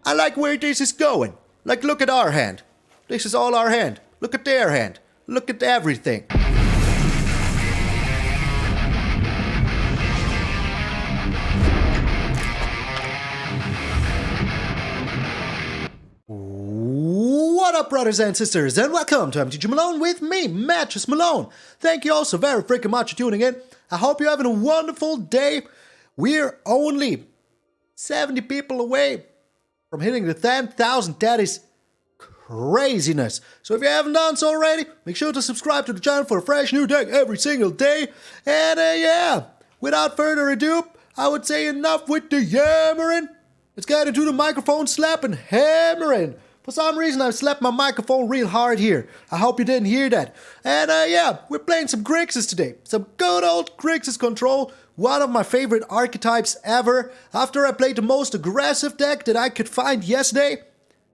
I like where this is going. Like, look at our hand. This is all our hand. Look at their hand. Look at everything. What up, brothers and sisters, and welcome to MTG Malone with me, MTG Malone. Thank you all so very freaking much for tuning in. I hope you're having a wonderful day. We're only 70 people away from hitting the 10,000. That is craziness. So if you haven't done so already, make sure to subscribe to the channel for a fresh new deck every single day. And yeah, without further ado, I would say enough with the yammering. Let's get into the microphone slap and hammering. For some reason, I've slapped my microphone real hard here. I hope you didn't hear that. And yeah, we're playing some Grixis today. Some good old Grixis control. One of my favorite archetypes ever. After I played the most aggressive deck that I could find yesterday,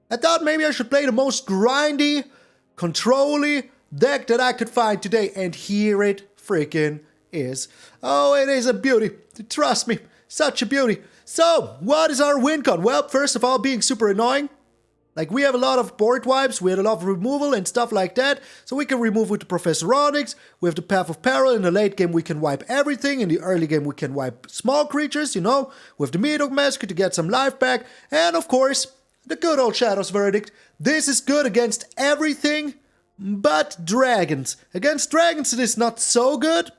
I thought maybe I should play the most grindy, control-y deck that I could find today. And here it freaking is. Oh, it is a beauty. Trust me, such a beauty. So, what is our win con? Well, first of all, being super annoying. Like, we have a lot of board wipes, we have a lot of removal and stuff like that. So we can remove with the Professor Onyx, we have the Path of Peril. In the late game we can wipe everything, in the early game we can wipe small creatures, you know. With the Meathook Massacre to get some life back. And of course, the good old Shadow's Verdict. This is good against everything but dragons. Against dragons it is not so good,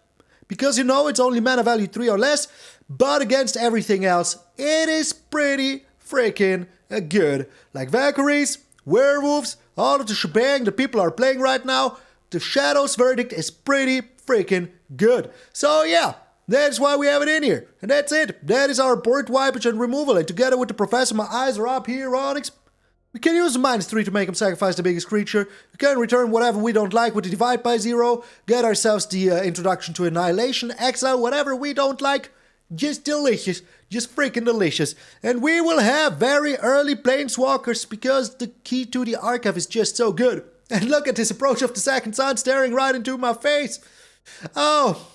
because you know it's only mana value 3 or less. But against everything else, it is pretty freaking good. Like Valkyries, werewolves, all of the shebang that people are playing right now, the Shadow's Verdict is pretty freaking good. So yeah, that's why we have it in here. And that's it. That is our board wipage and removal. And together with the Professor, my eyes are up here, Onyx. We can use the -3 to make him sacrifice the biggest creature. We can return whatever we don't like with the divide by 0. Get ourselves the introduction to Annihilation, exile whatever we don't like. Just delicious. Just freaking delicious. And we will have very early Planeswalkers because the key to the archive is just so good. And look at this approach of the second sun staring right into my face. Oh,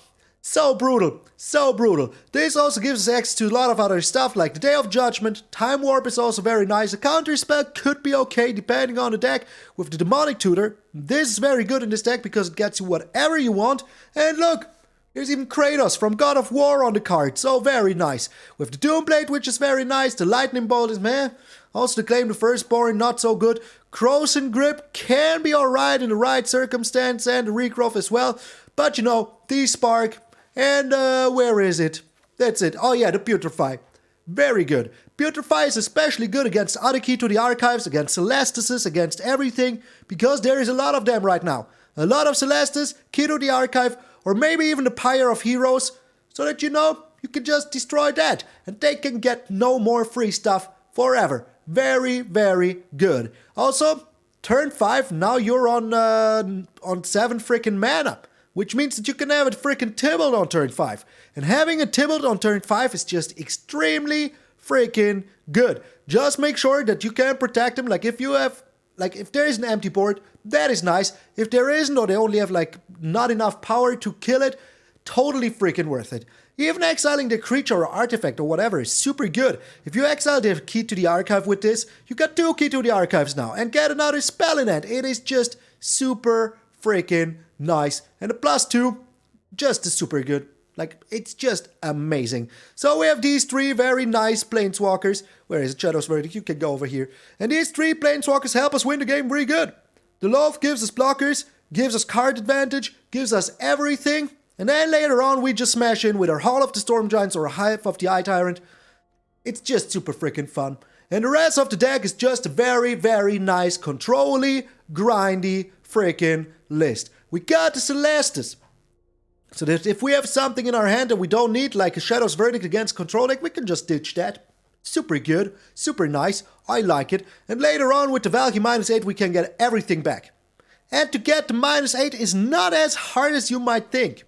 so brutal. So brutal. This also gives us access to a lot of other stuff like the Day of Judgment. Time Warp is also very nice. A counter spell could be okay depending on the deck. With the Demonic Tutor, this is very good in this deck because it gets you whatever you want. And look, here's even Kratos from God of War on the card, so very nice. With the Doomblade, which is very nice, the Lightning Bolt is meh. Also the Claim the Firstborn, not so good. Croson Grip can be alright in the right circumstance, and the Regrowth as well. But you know, the Spark, and where is it? That's it. Oh yeah, the Putrefy. Very good. Putrefy is especially good against other Key to the Archives, against Celestuses, against everything, because there is a lot of them right now. A lot of Celestus, Key to the Archive, or maybe even the Pyre of Heroes, so that you know, you can just destroy that, and they can get no more free stuff forever. Very, very good. Also, turn 5, now you're on 7 freaking mana, which means that you can have a freaking Tybalt on turn 5. And having a Tybalt on turn 5 is just extremely freaking good. Just make sure that you can protect him, like if you have... Like, if there is an empty board, that is nice. If there isn't, or they only have, like, not enough power to kill it, totally freaking worth it. Even exiling the creature or artifact or whatever is super good. If you exile the Key to the Archive with this, you got 2 Key to the Archives now, and get another spell in it. It is just super freaking nice. And the +2, just super good. Like, it's just amazing. So we have these 3 very nice Planeswalkers. Where is it? Shadow's Verdict? You can go over here. And these 3 Planeswalkers help us win the game really good. The Lolth gives us blockers, gives us card advantage, gives us everything. And then later on we just smash in with our Hall of the Storm Giants or a Hive of the Eye Tyrant. It's just super freaking fun. And the rest of the deck is just a very, very nice, control-y, grindy freaking list. We got the Celestus. So that if we have something in our hand that we don't need, like a Shadow's Verdict against control deck, we can just ditch that. Super good, super nice, I like it. And later on with the Valki -8 we can get everything back. And to get the -8 is not as hard as you might think.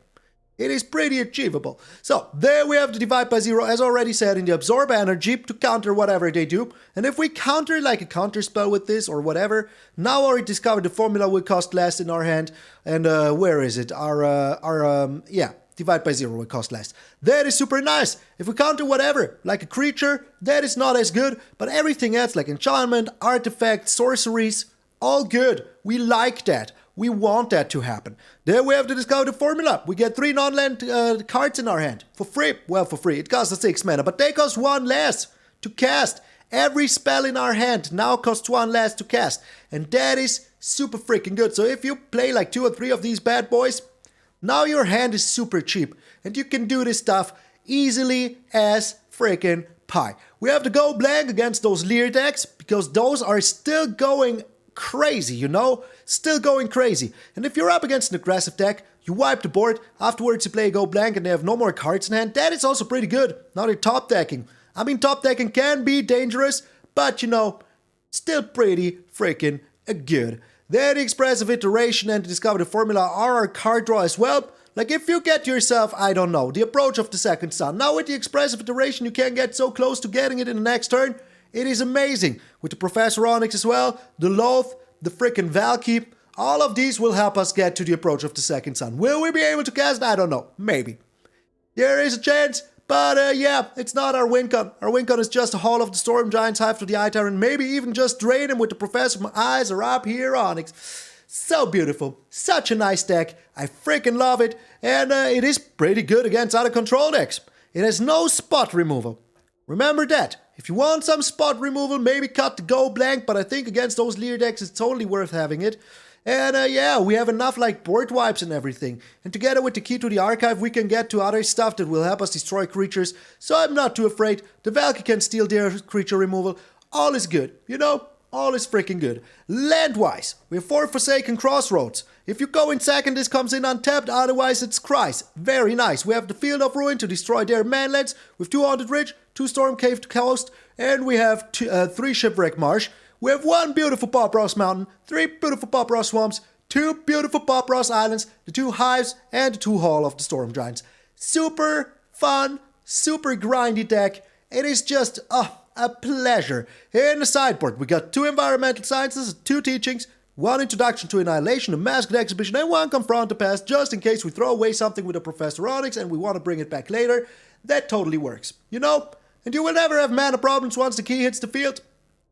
It is pretty achievable. So, there we have the divide by 0, as already said, in the absorb energy to counter whatever they do. And if we counter like a counter spell with this or whatever, now already discovered the formula will cost less in our hand. And where is it? Yeah, divide by 0 will cost less. That is super nice. If we counter whatever, like a creature, that is not as good, but everything else like enchantment, artifacts, sorceries, all good. We like that. We want that to happen. Then we have to discover the formula. We get 3 non-land cards in our hand. For free. Well, for free. It costs us 6 mana, but they cost 1 less to cast. Every spell in our hand now costs 1 less to cast. And that is super freaking good. So if you play like 2 or 3 of these bad boys, now your hand is super cheap. And you can do this stuff easily as freaking pie. We have to go blank against those Leer decks, because those are still going crazy, you know? Still going crazy. And if you're up against an aggressive deck, you wipe the board, afterwards you play a go blank and they have no more cards in hand, that is also pretty good. Now they're top decking. I mean, top decking can be dangerous, but you know, still pretty freaking good. Then the Expressive Iteration and the Discover the Formula are our card draw as well. Like if you get yourself, I don't know, the Approach of the Second Sun. Now with the Expressive Iteration you can get so close to getting it in the next turn. It is amazing. With the Professor Onyx as well, the Lolth, the frickin' Valki, all of these will help us get to the Approach of the Second Sun. Will we be able to cast? I don't know. Maybe. There is a chance, but yeah, it's not our win con. Our win con is just a Hall of the Storm Giants, Hive to the Eye Tyrant, maybe even just drain him with the Professor. My eyes are up here, Onyx. So beautiful. Such a nice deck. I freaking love it. And it is pretty good against other control decks. It has no spot removal. Remember that. If you want some spot removal, maybe cut the go blank, but I think against those Leer decks, it's totally worth having it. And yeah, we have enough like board wipes and everything. And together with the key to the archive, we can get to other stuff that will help us destroy creatures. So I'm not too afraid. The Valki can steal their creature removal. All is good, you know? All is freaking good. Land-wise, we have 4 Forsaken Crossroads. If you go in second, this comes in untapped, otherwise it's Cries. Very nice. We have the Field of Ruin to destroy their manlands, with 2 Haunted Ridge, 2 Stormcarved Coast, and we have 3 Shipwreck Marsh. We have 1 beautiful Pop Ross Mountain, 3 beautiful Pop Ross Swamps, 2 beautiful Pop Ross Islands, the 2 Hives, and the 2 Hall of the Storm Giants. Super fun, super grindy deck. It is just, a pleasure. In the sideboard, we got 2 Environmental Sciences, 2 Teachings, 1 Introduction to Annihilation, a Masked Exhibition, and 1 Confront the Past, just in case we throw away something with a Professor Onyx and we want to bring it back later. That totally works, you know? And you will never have mana problems once the key hits the field.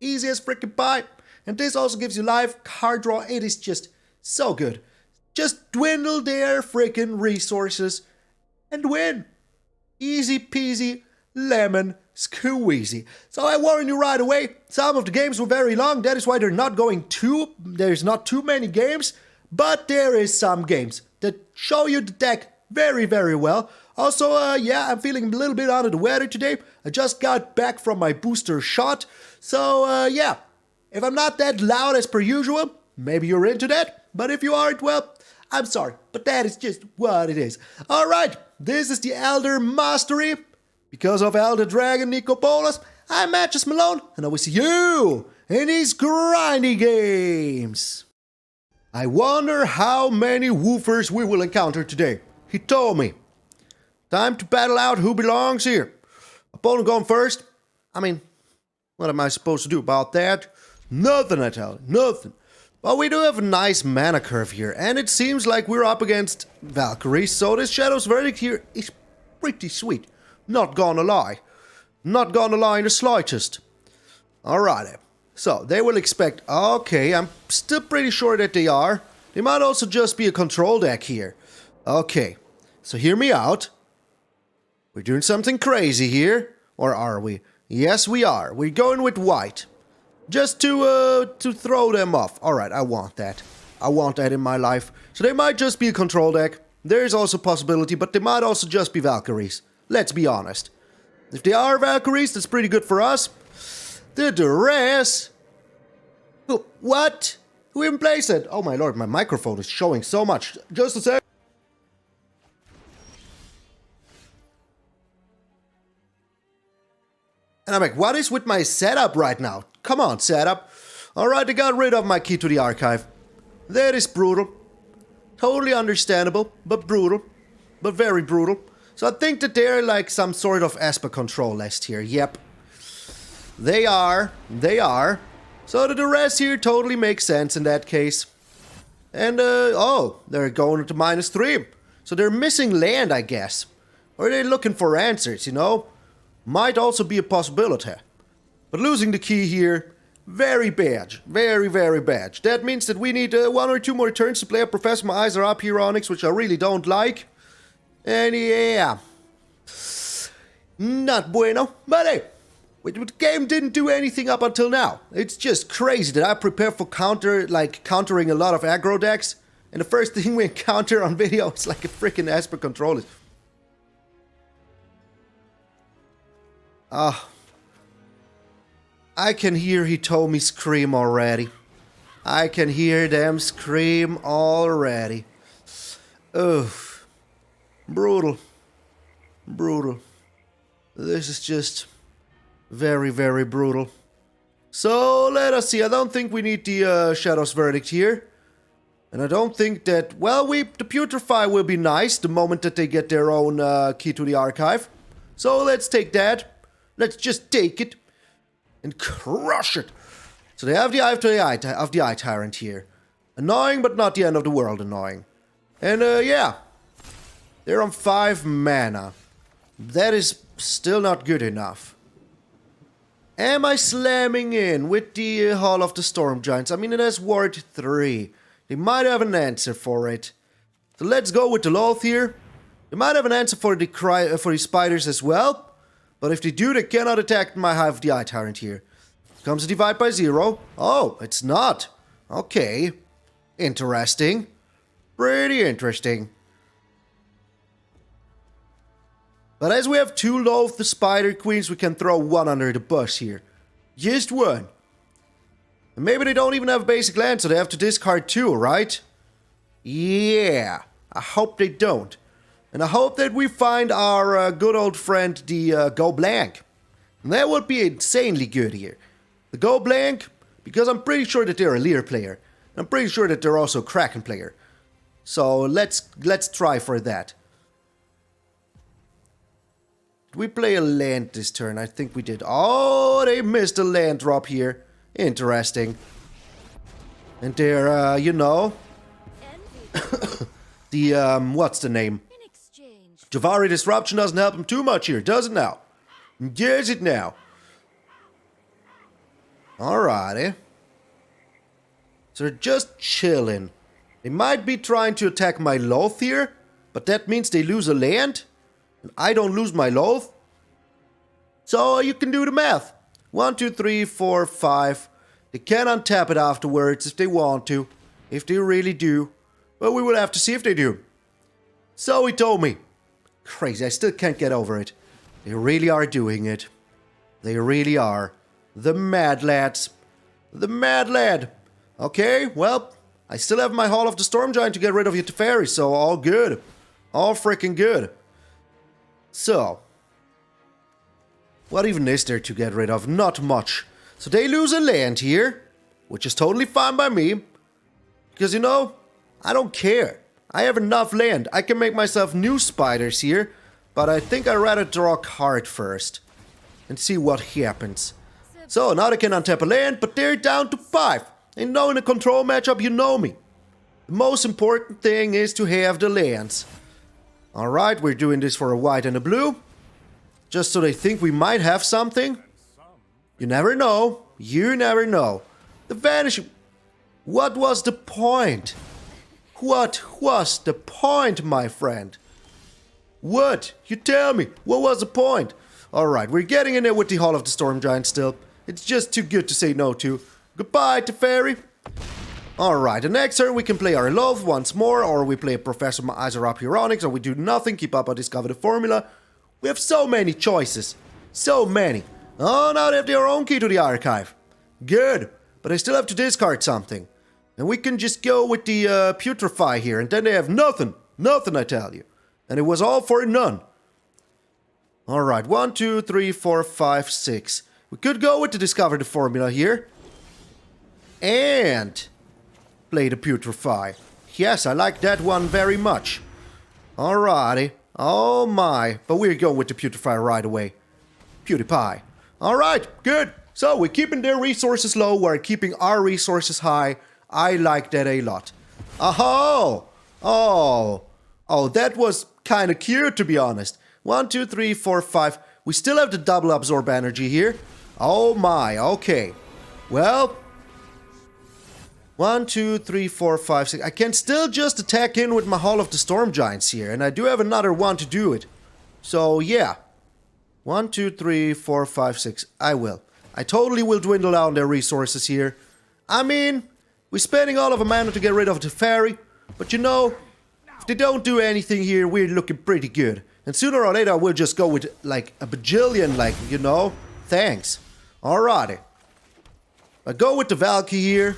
Easy as frickin' pie. And this also gives you live card draw. It is just so good. Just dwindle their frickin' resources and win. Easy peasy, lemon squeezy. So I warn you right away, some of the games were very long. That is why there's not too many games, but there is some games that show you the deck very, very well. Also, yeah, I'm feeling a little bit under the weather today. I just got back from my booster shot. So, yeah, if I'm not that loud as per usual, maybe you're into that. But if you aren't, well, I'm sorry. But that is just what it is. Alright, this is the Elder Mastery. Because of Elder Dragon Nicopolis, I'm MTgA Malone, and I will see you in these grindy games. I wonder how many woofers we will encounter today. He told me. Time to battle out who belongs here. Opponent going first. I mean, what am I supposed to do about that? Nothing, I tell you. Nothing. But we do have a nice mana curve here, and it seems like we're up against Valkyrie, so this Shadow's Verdict here is pretty sweet. Not gonna lie. Not gonna lie in the slightest. Alright, so they will expect... Okay, I'm still pretty sure that they are. They might also just be a control deck here. Okay, so hear me out. We're doing something crazy here. Or are we? Yes, we are. We're going with white. Just to throw them off. Alright, I want that. I want that in my life. So they might just be a control deck. There is also a possibility, but they might also just be Valkyries. Let's be honest. If they are Valkyries, that's pretty good for us. The Duress. Oh, what? Who even plays it? Oh my lord, my microphone is showing so much. Just a sec. And I'm like, what is with my setup right now? Come on, setup. Alright, I got rid of my key to the archive. That is brutal. Totally understandable, but brutal. But very brutal. So I think that they're like some sort of Esper control list here. Yep. They are. They are. So the Duress here totally makes sense in that case. And, oh, they're going to -3. So they're missing land, I guess. Or they're looking for answers, you know? Might also be a possibility. But losing the key here, very bad. Very, very bad. That means that we need 1 or 2 more turns to play a Professor. My eyes are up here, Onyx, which I really don't like. And yeah. Not bueno. But hey, the game didn't do anything up until now. It's just crazy that I prepare for countering a lot of aggro decks. And the first thing we encounter on video is like a freaking Esper controller. I can hear Hitomi scream already. I can hear them scream already. Ugh. Brutal. Brutal. This is just very, very brutal. So, let us see. I don't think we need the Shadow's Verdict here. And I don't think that... Well, the Putrefy will be nice the moment that they get their own key to the archive. So, let's take that. Let's just take it. And crush it. So they have the Hive of the Eye Tyrant here. Annoying, but not the end of the world annoying. And yeah. They're on 5 mana. That is still not good enough. Am I slamming in with the Hall of the Storm Giants? I mean, it has Ward 3. They might have an answer for it. So let's go with the Lolth here. They might have an answer for the spiders as well. But if they do, they cannot attack my Hive of the Eye Tyrant here. Comes a divide by 0. Oh, it's not. Okay. Interesting. Pretty interesting. But as we have 2 Lolth the Spider Queens, we can throw 1 under the bus here. Just 1. And maybe they don't even have basic land, so they have to discard 2, right? Yeah. I hope they don't. And I hope that we find our good old friend, the Go Blank. And that would be insanely good here. The Go Blank, because I'm pretty sure that they're a Leer player. And I'm pretty sure that they're also a Kraken player. So let's try for that. Did we play a land this turn? I think we did. Oh, they missed a land drop here. Interesting. And they're, you know... what's the name? Javari Disruption doesn't help him too much here, does it now? Does it now? Alrighty. So they're just chilling. They might be trying to attack my Lolth here, but that means they lose a land, and I don't lose my Lolth. So you can do the math. 1, 2, 3, 4, 5. They can untap it afterwards if they want to, if they really do. But we will have to see if they do. So he told me. Crazy, I still can't get over it. They really are doing it. They really are. The mad lads. The mad lad. Okay, well, I still have my Hall of the Storm Giant to get rid of your Teferi, so all good. All freaking good. So, what even is there to get rid of? Not much. So they lose a land here, which is totally fine by me. Because, you know, I don't care. I have enough land. I can make myself new spiders here, but I think I'd rather draw a card first and see what happens. So now they can untap a land, but they're down to 5. And now in a control matchup, you know me. The most important thing is to have the lands. Alright, we're doing this for a white and a blue. Just so they think we might have something. You never know. You never know. The vanishing... What was the point? What was the point, my friend? What? You tell me. What was the point? Alright, we're getting in there with the Hall of the Storm Giant still. It's just too good to say no to. Goodbye, Teferi. Alright, the next turn we can play our Lolth once more, or we play a Professor Onyx, or we do nothing, keep up or discover the formula. We have so many choices. So many. Oh, now they have their own key to the archive. Good. But I still have to discard something. And we can just go with the Putrefy here, and then they have nothing. Nothing, I tell you. And it was all for none. Alright, 1, 2, 3, 4, 5, 6. We could go with the Discover the Formula here. And play the Putrefy. Yes, I like that one very much. Alrighty. Oh my. But we're going with the Putrefy right away. PewDiePie. Alright, good. So we're keeping their resources low, we're keeping our resources high. I like that a lot. Oh! Oh! Oh, that was kind of cute, to be honest. 1, 2, 3, 4, 5. We still have the double absorb energy here. Oh my, okay. Well, 1, 2, 3, 4, 5, 6. I can still just attack in with my Hall of the Storm Giants here, and I do have another one to do it. So, yeah. 1, 2, 3, 4, 5, 6. I will. I totally will dwindle down their resources here. I mean, we're spending all of our mana to get rid of the fairy, but you know, if they don't do anything here, we're looking pretty good. And sooner or later, we'll just go with, like, a bajillion, like, you know, thanks. Alrighty. I go with the Valki here.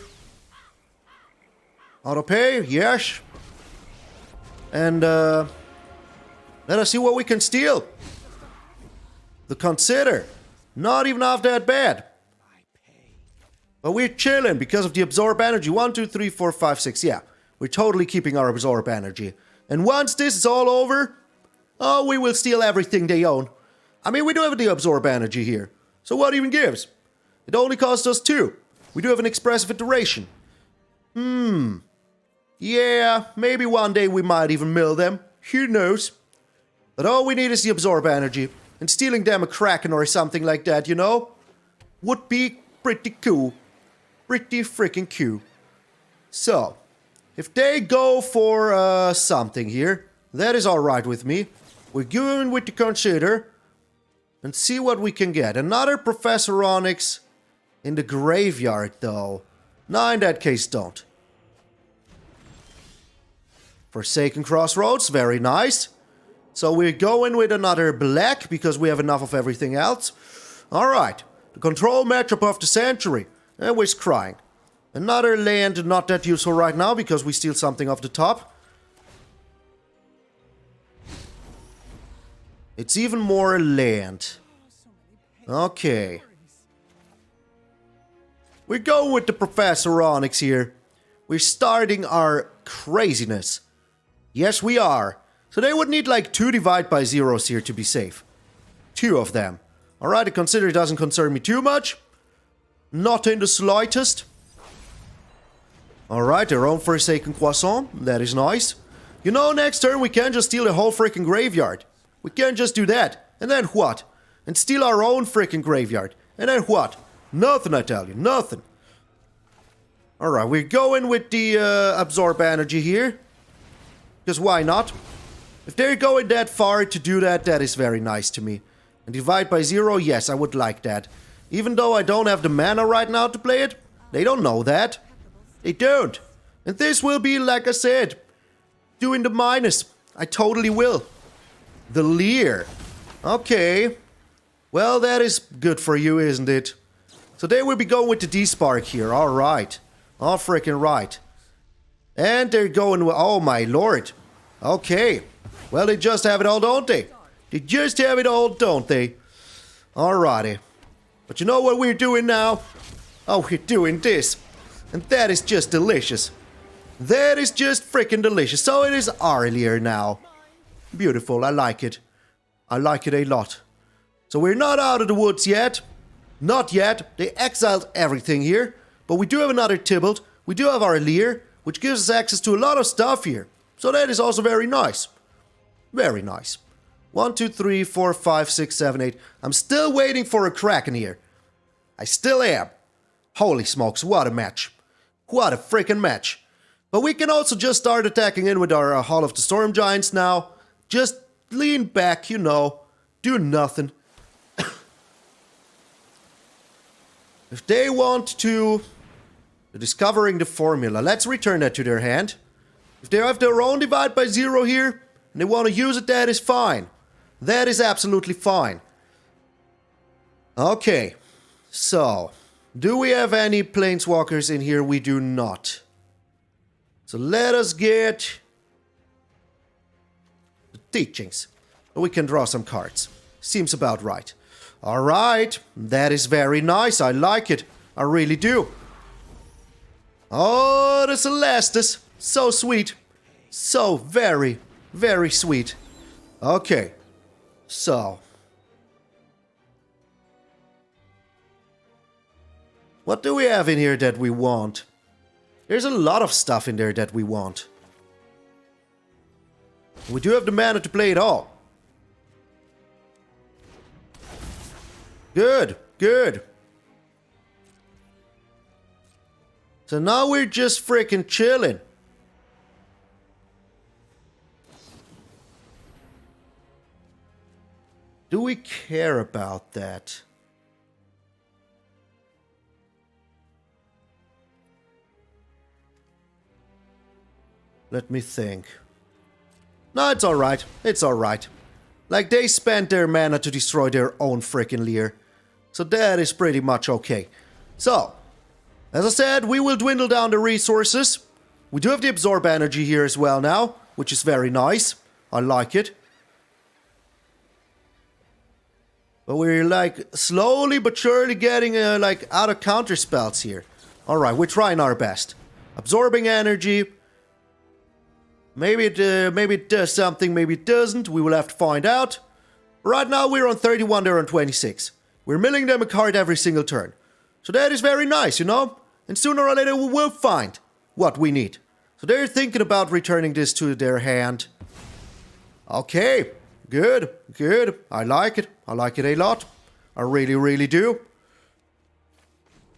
Auto pay, yes. And, let us see what we can steal. The Consider. Not even half that bad. But we're chilling because of the absorb energy. 1, 2, 3, 4, 5, 6. Yeah, we're totally keeping our absorb energy. And once this is all over, oh, we will steal everything they own. I mean, we do have the absorb energy here. So what even gives? It only costs us 2. We do have an Expressive Iteration. Yeah, maybe one day we might even mill them. Who knows? But all we need is the absorb energy. And stealing them a Kraken or something like that, you know? Would be pretty cool. Pretty freaking cool. So, if they go for something here, that is alright with me. We're going with the Consider. And see what we can get. Another Professor Onyx in the graveyard, though. No, in that case, don't. Forsaken Crossroads, very nice. So we're going with another black, because we have enough of everything else. Alright, the control matchup of the century. And we're crying. Another land, not that useful right now, because we steal something off the top. It's even more land. Okay. We're going with the Professor Onyx here. We're starting our craziness. Yes, we are. So they would need like 2 divide by zeros here to be safe. 2 of them. Alright, I consider it doesn't concern me too much. Not in the slightest. Alright, their own Forsaken Croissant. That is nice. You know, next turn we can just steal the whole freaking graveyard. We can just do that. And then what? And steal our own freaking graveyard. And then what? Nothing, I tell you. Nothing. Alright, we're going with the absorb energy here. Because why not? If they're going that far to do that, that is very nice to me. And divide by 0, yes, I would like that. Even though I don't have the mana right now to play it, they don't know that. They don't. And this will be, like I said, doing the minus. I totally will. The Leer. Okay. Well, that is good for you, isn't it? So they will be going with the D-Spark here. Alright. All freaking right. And they're going with... Oh, my lord. Okay. Well, they just have it all, don't they? They just have it all, don't they? Alrighty. But you know what we're doing now? Oh, we're doing this. And that is just delicious. That is just freaking delicious. So it is earlier now. Beautiful, I like it. I like it a lot. So we're not out of the woods yet. Not yet. They exiled everything here. But we do have another Tybalt. We do have our Leer, which gives us access to a lot of stuff here. So that is also very nice. Very nice. 1, 2, 3, 4, 5, 6, 7, 8. I'm still waiting for a Kraken here. I still am. Holy smokes, what a match. What a freaking match. But we can also just start attacking in with our Hall of the Storm Giants now. Just lean back, you know. Do nothing. If they want to... Discovering the formula. Let's return that to their hand. If they have their own divide by 0 here, and they want to use it, that is fine. That is absolutely fine. Okay. So, do we have any planeswalkers in here? We do not. So let us get the teachings. We can draw some cards. Seems about right. Alright. That is very nice. I like it. I really do. Oh, the Celestus. So sweet. So very, very sweet. Okay. So. What do we have in here that we want? There's a lot of stuff in there that we want. We do have the mana to play it all. Good, good. So now we're just freaking chilling. Do we care about that? Let me think. No, it's alright. It's alright. Like, they spent their mana to destroy their own freaking Leer. So that is pretty much okay. So, as I said, we will dwindle down the resources. We do have the absorb energy here as well now, which is very nice. I like it. But we're like slowly but surely getting like out of counter spells here. Alright, we're trying our best. Absorbing energy. Maybe it does something, maybe it doesn't. We will have to find out. Right now we're on 31, they're on 26. We're milling them a card every single turn. So that is very nice, you know? And sooner or later we will find what we need. So they're thinking about returning this to their hand. Okay, good, good. I like it. I like it a lot. I really, really do.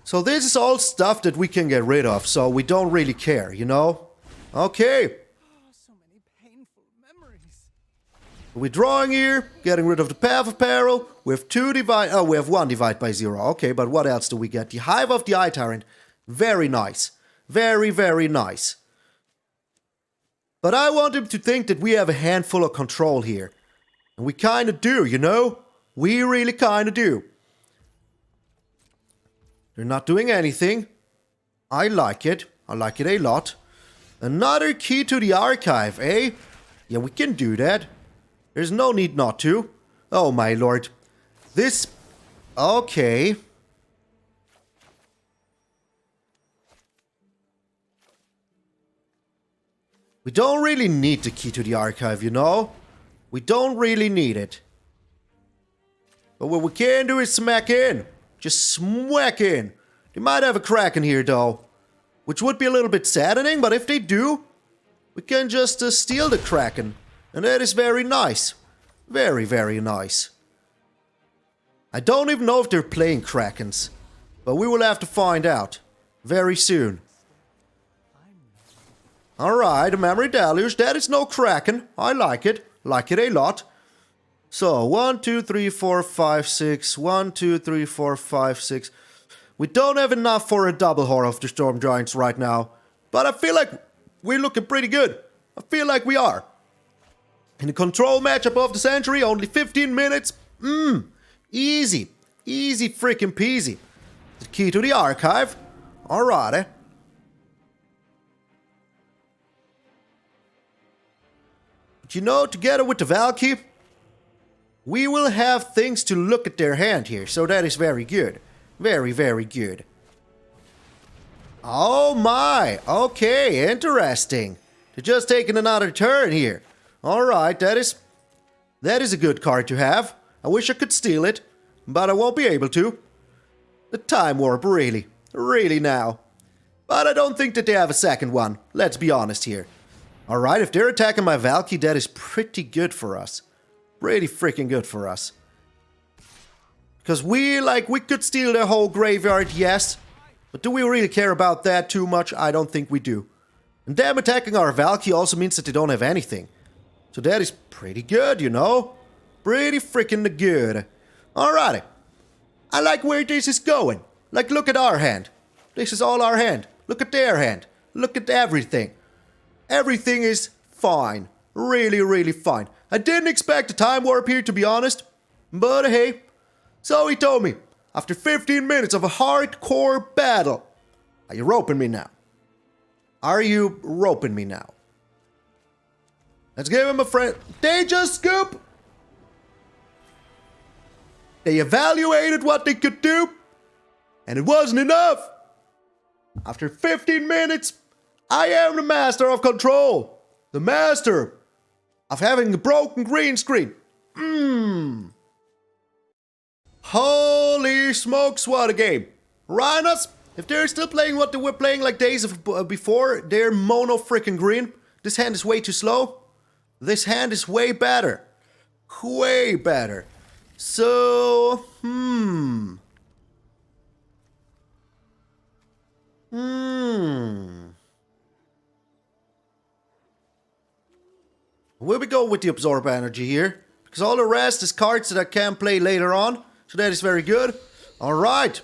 So this is all stuff that we can get rid of, so we don't really care, you know? Okay. We're drawing here, getting rid of the Path of Peril. We have we have one divide by 0. Okay, but what else do we get? The Hive of the Eye Tyrant. Very nice. Very, very nice. But I want him to think that we have a handful of control here. And we kind of do, you know? We really kind of do. They're not doing anything. I like it. I like it a lot. Another key to the archive, eh? Yeah, we can do that. There's no need not to. Oh my lord. This... Okay. We don't really need the key to the archive, you know? We don't really need it. But what we can do is smack in. Just smack in. They might have a Kraken here though. Which would be a little bit saddening, but if they do, we can just steal the Kraken. And that is very nice. Very, very nice. I don't even know if they're playing Krakens. But we will have to find out. Very soon. Alright, a Memory Deluge. That is no Kraken. I like it. Like it a lot. So, 1, 2, 3, 4, 5, 6. 1, 2, 3, 4, 5, 6. We don't have enough for a double Horror of the Storm Giants right now. But I feel like we're looking pretty good. I feel like we are. In the control matchup of the century, only 15 minutes. Easy. Easy freaking peasy. The key to the archive. Alrighty. But you know, together with the Valki, we will have things to look at their hand here. So that is very good. Very, very good. Oh my. Okay, interesting. They're just taking another turn here. Alright, that is a good card to have. I wish I could steal it, but I won't be able to. The Time Warp, really. Really now. But I don't think that they have a second one. Let's be honest here. Alright, if they're attacking my Valki, that is pretty good for us. Pretty freaking good for us. Because we could steal their whole graveyard, yes. But do we really care about that too much? I don't think we do. And them attacking our Valki also means that they don't have anything. So that is pretty good, you know? Pretty freaking good. Alrighty. I like where this is going. Like, look at our hand. This is all our hand. Look at their hand. Look at everything. Everything is fine. Really, really fine. I didn't expect a Time Warp here, to be honest. But hey. So he told me, after 15 minutes of a hardcore battle. Are you roping me now? Are you roping me now? Let's give him a friend. They just scoop. They evaluated what they could do. And it wasn't enough. After 15 minutes, I am the master of control. The master of having a broken green screen. Holy smokes, what a game. Rhinos, if they're still playing what they were playing like days before, they're mono freaking green. This hand is way too slow. This hand is way better. Way better. So, Will we go with the Absorb Energy here? Because all the rest is cards that I can play later on. So that is very good. Alright.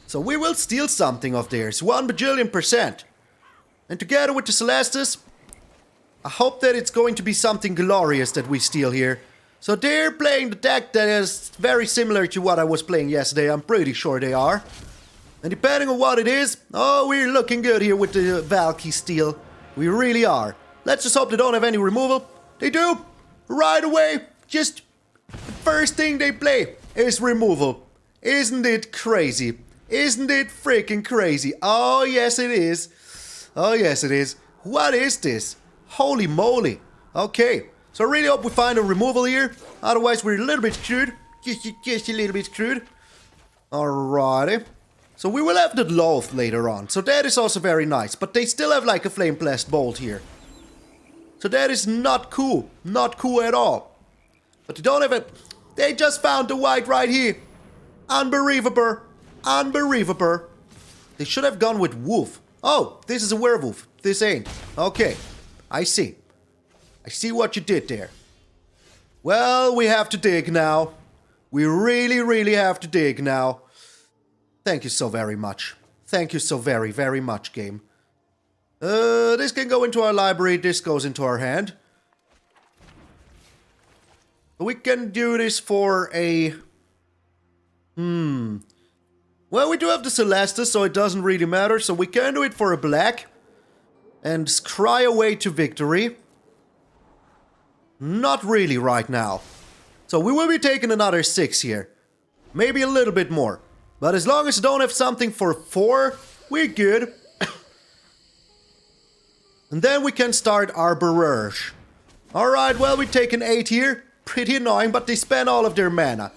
So we will steal something of theirs. 1 bajillion%. And together with the Celestus, I hope that it's going to be something glorious that we steal here. So they're playing the deck that is very similar to what I was playing yesterday. I'm pretty sure they are. And depending on what it is, oh, we're looking good here with the Valki steal. We really are. Let's just hope they don't have any removal. They do. Right away. Just the first thing they play is removal. Isn't it crazy? Isn't it freaking crazy? Oh, yes it is. Oh, yes it is. What is this? Holy moly. Okay. So I really hope we find a removal here. Otherwise we're a little bit screwed. Just a little bit screwed. Alrighty. So we will have the Lolth later on. So that is also very nice. But they still have like a Flame Blast Bolt here. So that is not cool. Not cool at all. But they don't have it. They just found the white right here. Unbelievable. Unbelievable. They should have gone with Wolf. Oh, this is a werewolf. This ain't. Okay. I see. I see what you did there. Well, we have to dig now. We really, really have to dig now. Thank you so very much. Thank you so very, very much, game. This can go into our library. This goes into our hand. We can do this for a... Well, we do have the Celestus, so it doesn't really matter. So we can do it for a black. And scry away to victory. Not really right now. So we will be taking another 6 here. Maybe a little bit more. But as long as you don't have something for 4, we're good. And then we can start our barrage. Alright, well, we take an 8 here. Pretty annoying, but they spend all of their mana.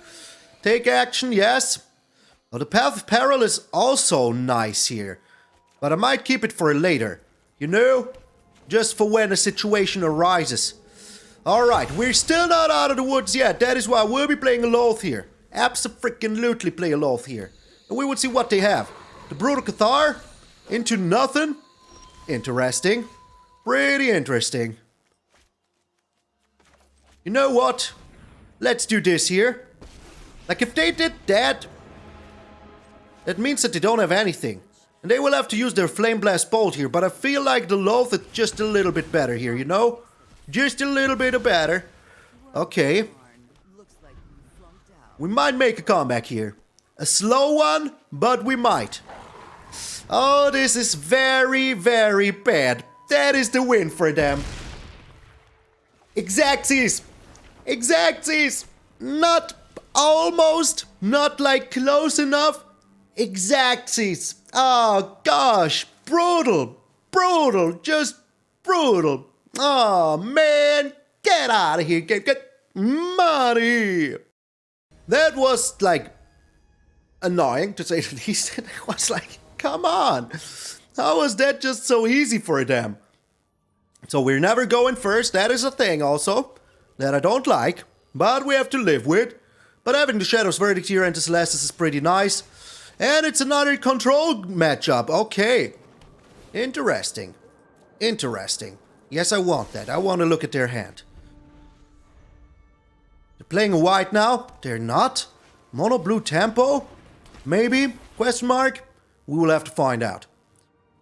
Take action, yes. Well, the Path of Peril is also nice here. But I might keep it for later. You know? Just for when a situation arises. Alright, we're still not out of the woods yet. That is why we'll be playing a Lolth here. Abso-freaking-lutely play a Lolth here. And we will see what they have. The Brutal Cathar into nothing. Interesting. Pretty interesting. You know what? Let's do this here. Like if they did that, that means that they don't have anything. And they will have to use their Flame Blast Bolt here. But I feel like the Lolth is just a little bit better here, you know? Just a little bit better. Okay. We might make a comeback here. A slow one, but we might. Oh, this is very, very bad. That is the win for them. Exactsies. Exactsies. Not almost. Not like close enough. Exactsies. Oh, gosh. Brutal. Brutal. Just brutal. Oh, man. Get out of here. Get money. That was, like, annoying, to say the least. It was like, come on. How was that just so easy for them? So we're never going first. That is a thing also. That I don't like. But we have to live with. But having the Shadow's Verdict here and the Celestus is pretty nice. And it's another control matchup. Okay. Interesting. Interesting. Yes, I want that. I want to look at their hand. They're playing a white now. They're not. Mono blue tempo? Maybe? Question mark? We will have to find out.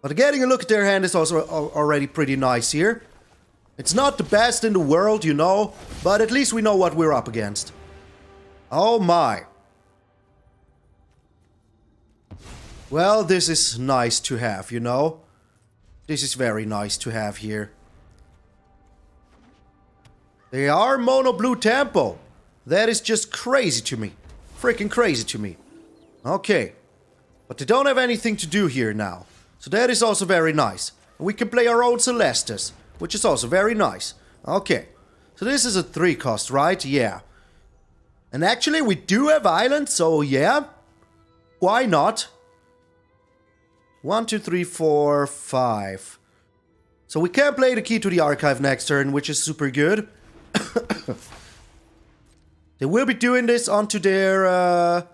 But getting a look at their hand is also already pretty nice here. It's not the best in the world, you know. But at least we know what we're up against. Oh my. Well, this is nice to have, you know. This is very nice to have here. They are mono blue tempo. That is just crazy to me. Freaking crazy to me. Okay. But they don't have anything to do here now. So that is also very nice. And we can play our own Celestus, which is also very nice. Okay. So this is a 3 cost, right? Yeah. And actually we do have islands, so yeah. Why not? 1, 2, 3, 4, 5. So we can play the Key to the Archive next turn, which is super good. They will be doing this onto their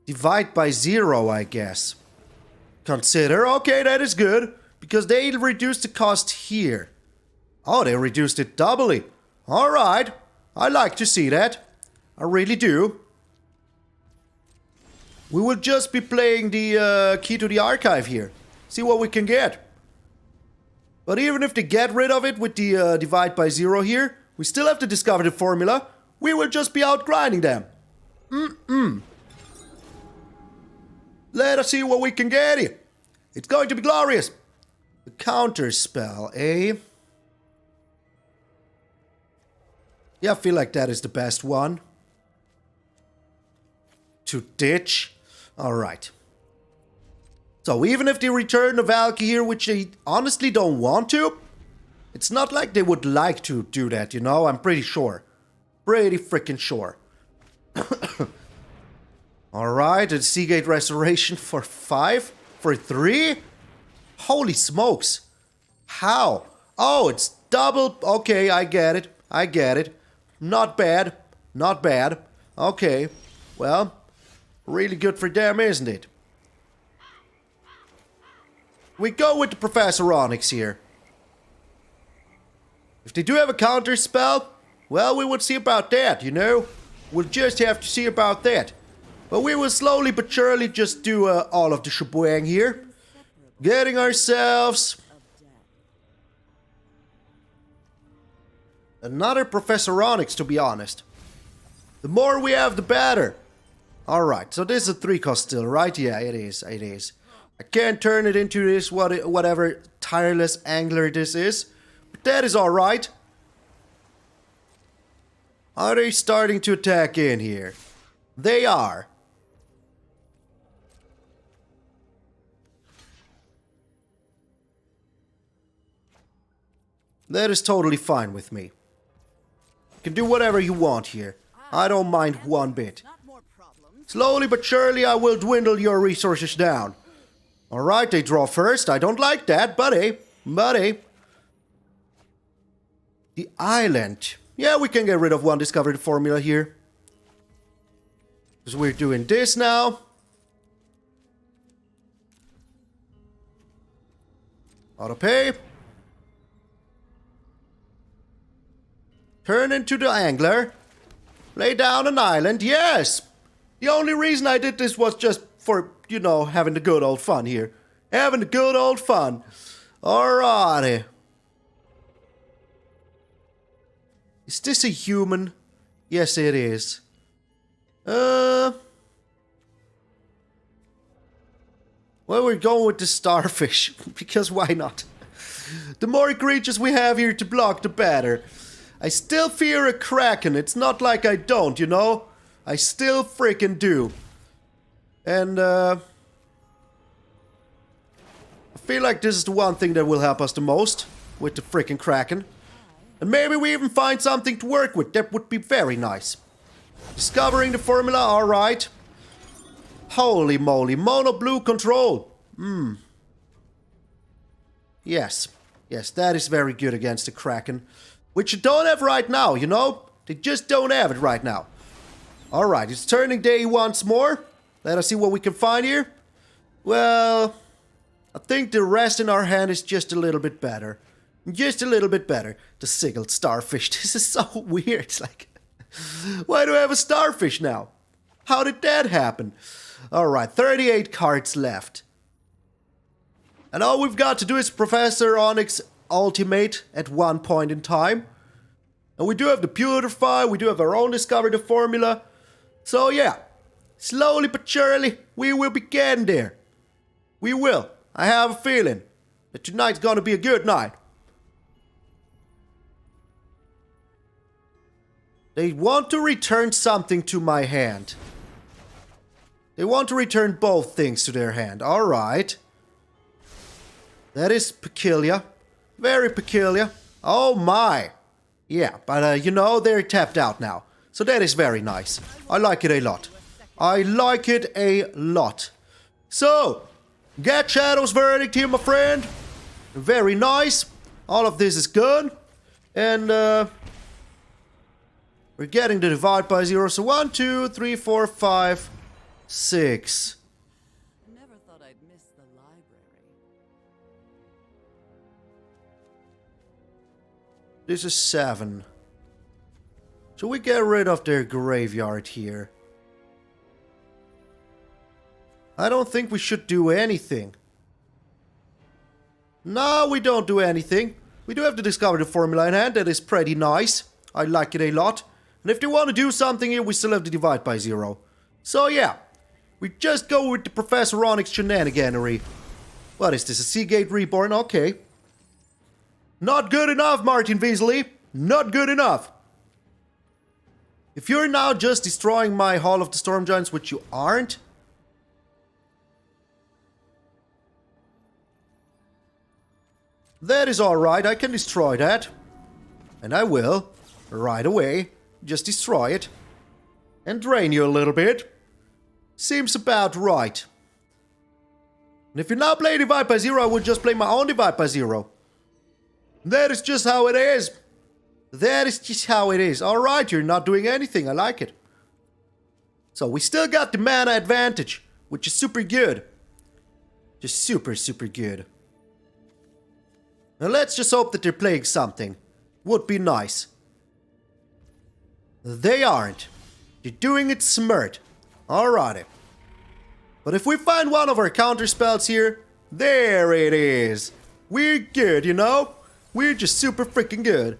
divide by 0, I guess. Consider. Okay, that is good. Because they reduced the cost here. Oh, they reduced it doubly. Alright. I like to see that. I really do. We will just be playing the Key to the Archive here. See what we can get. But even if they get rid of it with the divide by 0 here, we still have to discover the formula. We will just be out grinding them. Let us see what we can get here. It's going to be glorious. The counter spell, eh? Yeah, I feel like that is the best one. To ditch. Alright. So even if they return the Valki here, which they honestly don't want to, it's not like they would like to do that, you know? I'm pretty sure. Pretty freaking sure. Alright, a Seagate Restoration for 5? For 3? Holy smokes. How? Oh, it's double. Okay, I get it. I get it. Not bad. Not bad. Okay. Well, really good for them, isn't it? We go with the Professor Onyx here. If they do have a counter spell, well, we would see about that, you know? We'll just have to see about that. But we will slowly but surely just do all of the shebang here. Getting ourselves another Professor Onyx, to be honest. The more we have, the better. Alright, so this is a 3-cost still, right? Yeah, it is. It is. I can't turn it into this, whatever tireless angler this is. But that is alright. Are they starting to attack in here? They are. That is totally fine with me. You can do whatever you want here. I don't mind one bit. Slowly but surely I will dwindle your resources down. Alright, they draw first. I don't like that, buddy. Buddy. The island. Yeah, we can get rid of one discovered formula here. Because we're doing this now. Auto pay. Turn into the angler. Lay down an island. Yes! The only reason I did this was just for, you know, having the good old fun here. Having the good old fun. Alrighty. Is this a human? Yes, it is. Well, we're going with the starfish. Because why not? The more creatures we have here to block, the better. I still fear a kraken. It's not like I don't, you know? I still freaking do. And, I feel like this is the one thing that will help us the most. With the freaking kraken. And maybe we even find something to work with. That would be very nice. Discovering the formula, alright. Holy moly. Mono blue control. Yes. Yes, that is very good against the kraken. Which you don't have right now, you know? They just don't have it right now. Alright, it's turning day once more. Let us see what we can find here. Well, I think the rest in our hand is just a little bit better. Just a little bit better. The sigiled starfish. This is so weird. It's like, why do I have a starfish now? How did that happen? Alright, 38 cards left. And all we've got to do is Professor Onyx ultimate at one point in time. And we do have the Purify, we do have our own Discover the Formula. So yeah, slowly but surely, we will be getting there. We will. I have a feeling that tonight's gonna be a good night. They want to return something to my hand. They want to return both things to their hand. Alright. That is peculiar. Very peculiar. Oh my. Yeah, but you know, they're tapped out now. So that is very nice. I like it a lot. I like it a lot. So, get Shadow's verdict here, my friend. Very nice. All of this is good. And we're getting the divide by 0. So 1, 2, 3, 4, 5, 6. Never thought I'd miss the library. This is 7. So we get rid of their graveyard here. I don't think we should do anything. No, we don't do anything. We do have to discover the formula in hand. That is pretty nice. I like it a lot. And if they want to do something here, we still have to divide by 0. So yeah, we just go with the Professor Onyx shenaniganery. What is this, a Seagate Reborn? Okay. Not good enough, Martin Weasley. Not good enough. If you're now just destroying my Hall of the Storm Giants, which you aren't, that is alright, I can destroy that. And I will, right away. Just destroy it. And drain you a little bit. Seems about right. And if you now play Divide by 0, I would just play my own Divide by 0. That is just how it is. That is just how it is. Alright, you're not doing anything, I like it. So we still got the mana advantage, which is super good. Just super, super good. Now let's just hope that they're playing something. Would be nice. They aren't. They're doing it smart. Alrighty. But if we find one of our counter spells here, there it is. We're good, you know? We're just super freaking good.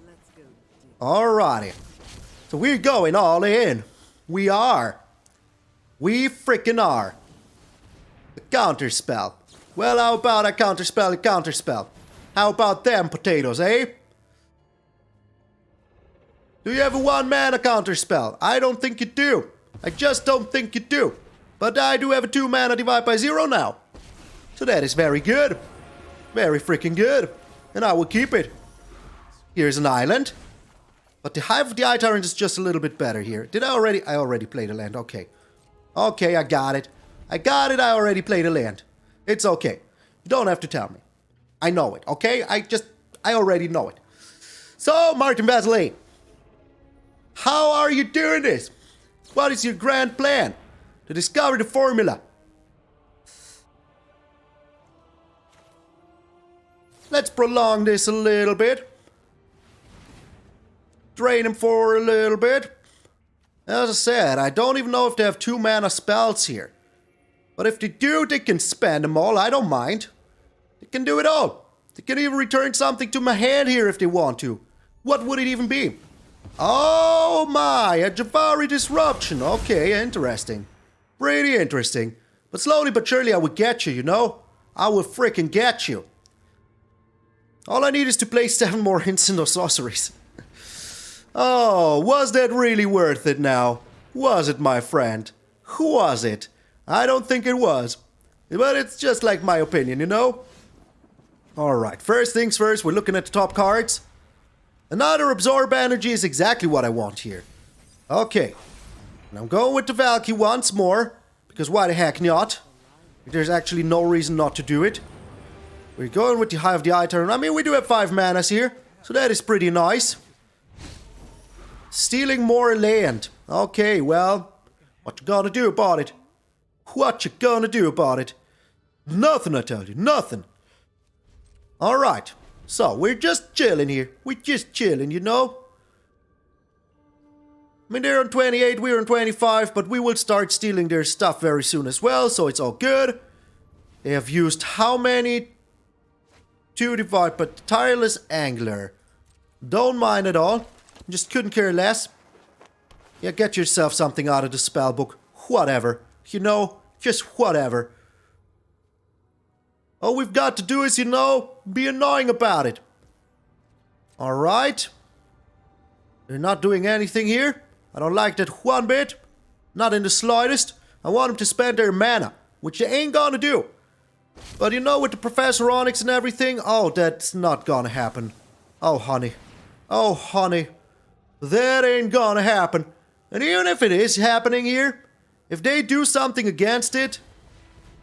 Let's go. Alrighty. So we're going all in. We are. We freaking are. A counter spell. Well, how about a counter spell, a counter spell? How about them potatoes, eh? Do you have a 1-mana counter spell? I don't think you do. I just don't think you do. But I do have a 2-mana divide by 0 now. So that is very good. Very freaking good. And I will keep it. Here's an island. But the Hive of the Eye Tyrant is just a little bit better here. Did I already? I already played a land. Okay. Okay, I got it. I got it. I already played a land. It's okay. You don't have to tell me. I know it, okay? I already know it. So, Martin Weasley. How are you doing this? What is your grand plan? To discover the formula. Let's prolong this a little bit. Drain him for a little bit. As I said, I don't even know if they have 2-mana spells here. But if they do, they can spend them all. I don't mind. They can do it all. They can even return something to my hand here if they want to. What would it even be? Oh my, a Javari Disruption. Okay, interesting. Pretty interesting. But slowly but surely I will get you, you know? I will freaking get you. All I need is to play 7 more instant or sorceries. Oh, was that really worth it now? Was it, my friend? Was it? I don't think it was. But it's just like my opinion, you know? Alright, first things first, we're looking at the top cards. Another Absorb Energy is exactly what I want here. Okay. And I'm going with the Valki once more. Because why the heck not? There's actually no reason not to do it. We're going with the Hive of the Eye Tyrant. I mean, we do have 5 manas here. So that is pretty nice. Stealing more land. Okay, well. What you gonna do about it? What you gonna do about it? Nothing, I tell you. Nothing. Alright. So, we're just chilling here. We're just chilling, you know? I mean, they're on 28, we're on 25, but we will start stealing their stuff very soon as well, so it's all good. They have used how many? 2 divide, but Tireless Angler. Don't mind at all. Just couldn't care less. Yeah, get yourself something out of the spellbook. Whatever. You know, just whatever. All we've got to do is, you know, be annoying about it. Alright. They're not doing anything here. I don't like that one bit. Not in the slightest. I want them to spend their mana, which they ain't gonna do. But you know, with the Professor Onyx and everything, oh, that's not gonna happen. Oh, honey. Oh, honey. That ain't gonna happen. And even if it is happening here, if they do something against it,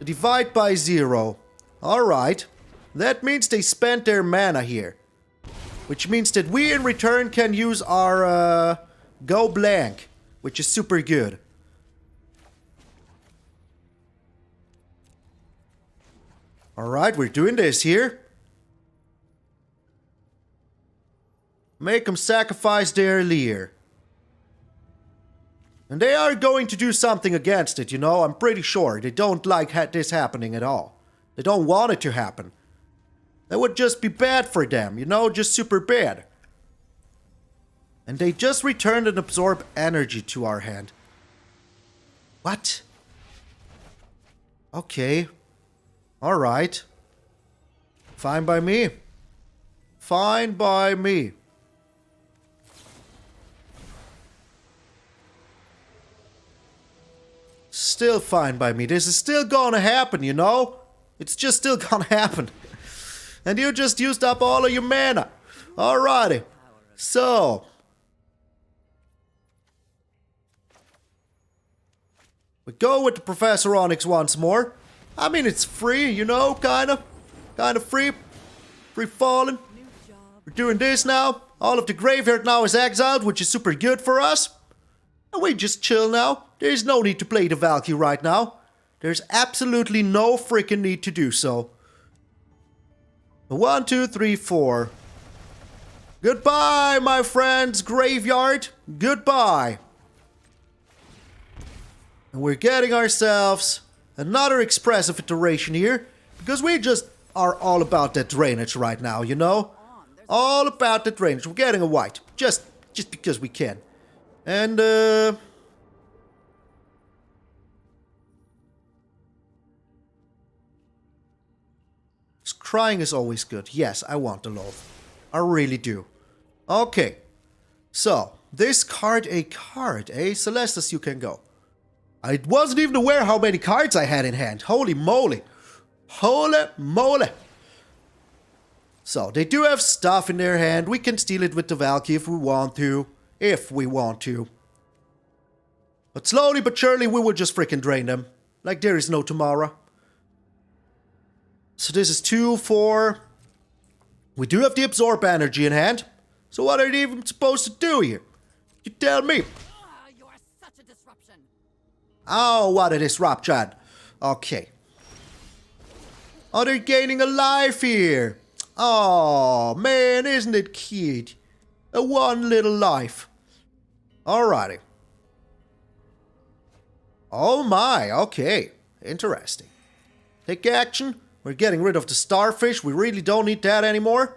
divide by 0. Alright. That means they spent their mana here. Which means that we in return can use our Go Blank, which is super good. Alright, we're doing this here. Make them sacrifice their Leer. And they are going to do something against it, you know, I'm pretty sure. They don't like this happening at all. They don't want it to happen. That would just be bad for them, you know, just super bad. And they just returned and absorb energy to our hand. What? Okay. Alright. Fine by me. Fine by me. Still fine by me. This is still gonna happen, you know? It's just still gonna happen. And you just used up all of your mana. Alrighty. So. We go with the Professor Onyx once more. I mean, it's free, you know, kinda. Kinda free. Free falling. We're doing this now. All of the graveyard now is exiled, which is super good for us. And we just chill now. There's no need to play the Valki right now. There's absolutely no freaking need to do so. 1, 2, 3, 4. Goodbye, my friends, graveyard. Goodbye. And we're getting ourselves another Expressive Iteration here. Because we just are all about that drainage right now, you know? All about the drainage. We're getting a white. Just because we can. And, crying is always good. Yes, I want the Lolth. I really do. Okay. So, discard a card, eh? Celestus, you can go. I wasn't even aware how many cards I had in hand. Holy moly. Holy moly. So, they do have stuff in their hand. We can steal it with the Valki if we want to. If we want to. But slowly but surely we will just freaking drain them. Like there is no tomorrow. So this is 2, 4. We do have the absorb energy in hand. So what are they even supposed to do here? You tell me. You are such a disruption. Oh, what a disruption. Okay. Oh, they're gaining a life here. Oh, man, isn't it cute? A one little life. Alrighty. Oh my, okay. Interesting. Take action. We're getting rid of the starfish. We really don't need that anymore.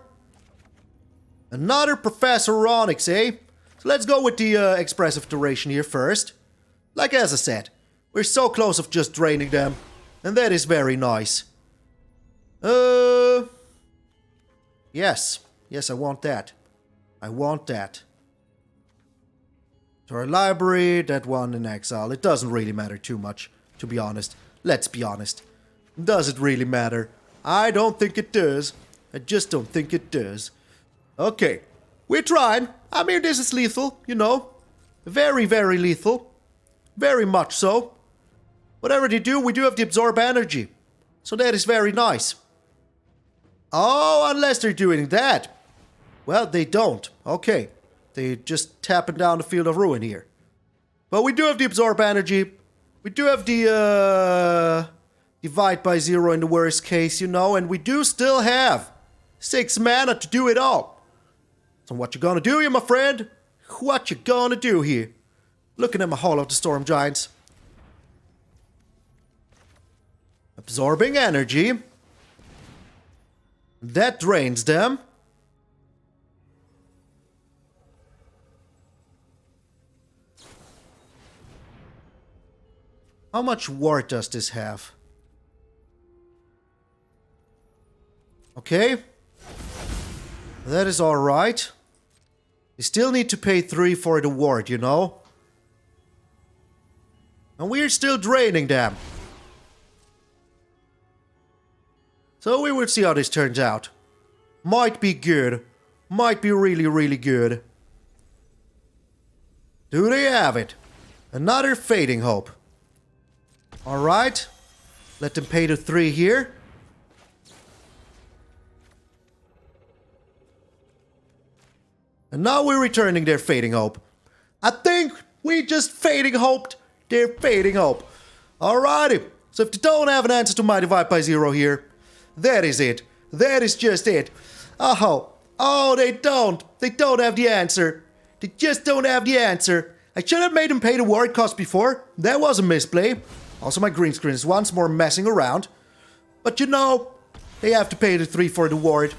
Another Professor Onyx, eh? So let's go with the Expressive Iteration here first. Like as I said, we're so close of just draining them. And that is very nice. Yes. Yes, I want that. I want that. To our library, that one in exile. It doesn't really matter too much, to be honest. Let's be honest. Does it really matter? I don't think it does. I just don't think it does. Okay. We're trying. I mean, this is lethal, you know. Very, very lethal. Very much so. Whatever they do, we do have the absorb energy. So that is very nice. Oh, unless they're doing that. Well, they don't. Okay. They're just tapping down the Field of Ruin here. But we do have the absorb energy. We do have the divide by 0 in the worst case, you know. And we do still have 6 mana to do it all. So what you gonna do here, my friend? What you gonna do here? Looking at my Hall of the Storm Giants. Absorbing energy. That drains them. How much ward does this have? Okay. That is alright. You still need to pay 3 for the ward, you know? And we're still draining them. So we will see how this turns out. Might be good. Might be really, really good. Do they have it? Another Fading Hope. Alright. Let them pay the 3 here. And now we're returning their fading hope. I think we just fading hoped their fading hope. Alrighty. So if they don't have an answer to my divide by 0 here, that is it. That is just it. Oh, they don't. They don't have the answer. They just don't have the answer. I should have made them pay the ward cost before. That was a misplay. Also, my green screen is once more messing around. But you know, they have to pay the 3 for the ward.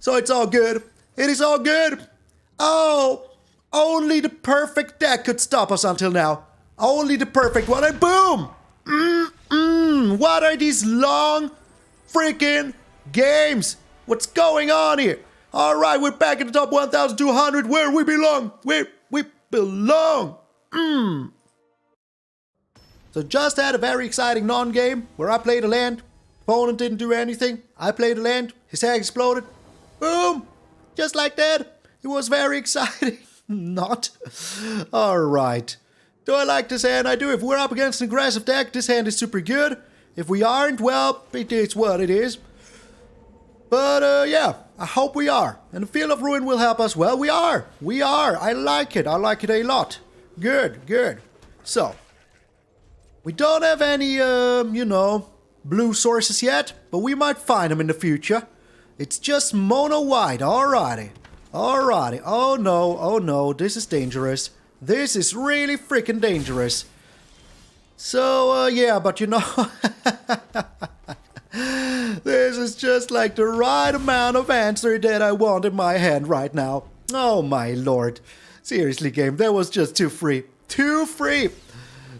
So it's all good. It is all good. Oh, only the perfect deck could stop us until now. Only the perfect one, and boom! What are these long freaking games? What's going on here? All right, we're back in the top 1,200 where we belong. Where we belong. So just had a very exciting non-game where I played a land. Opponent didn't do anything. I played a land. His hag exploded. Boom! Just like that. It was very exciting. Not. All right. Do I like this hand? I do. If we're up against an aggressive deck, this hand is super good. If we aren't, well, it is what it is. But, yeah, I hope we are. And the Field of Ruin will help us. Well, we are. We are. I like it. I like it a lot. Good, good. So, we don't have any, blue sources yet, but we might find them in the future. It's just mono white. Alrighty. Alrighty. Oh, no. This is dangerous. This is really freaking dangerous. So, yeah, but you know, this is just like the right amount of answer that I want in my hand right now. Oh, my lord. Seriously, game, that was just too free. Too free.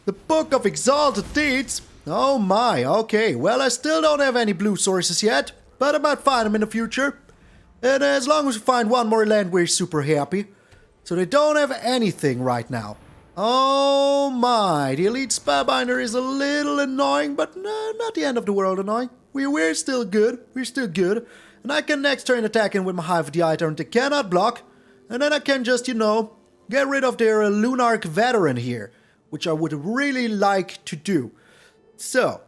The Book of Exalted Deeds. Oh, my. Okay, well, I still don't have any blue sources yet, but I might find them in the future. And as long as we find one more land, we're super happy. So they don't have anything right now. Oh my, the Elite Spellbinder is a little annoying, but no, not the end of the world annoying. We're still good, we're still good. And I can next turn attack in with my Hive of the Eye Tyrant. They cannot block. And then I can just, get rid of their Lunarch Veteran here, which I would really like to do. So,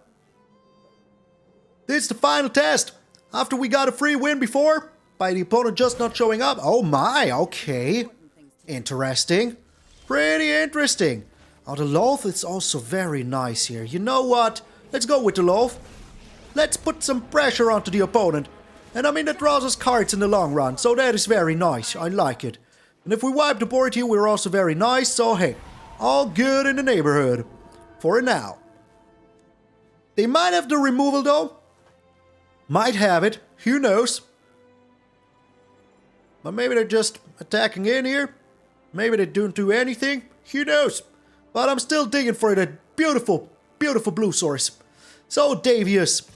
this is the final test. After we got a free win before, by the opponent just not showing up. Oh my, okay. Interesting. Pretty interesting. Oh, the Lolth is also very nice here. You know what? Let's go with the Lolth. Let's put some pressure onto the opponent. And I mean, that draws us cards in the long run. So that is very nice. I like it. And if we wipe the board here, we're also very nice. So hey, all good in the neighborhood. For now. They might have the removal though. Might have it. Who knows? But maybe they're just attacking in here. Maybe they don't do anything. Who knows? But I'm still digging for that beautiful, beautiful blue source. So, Davius.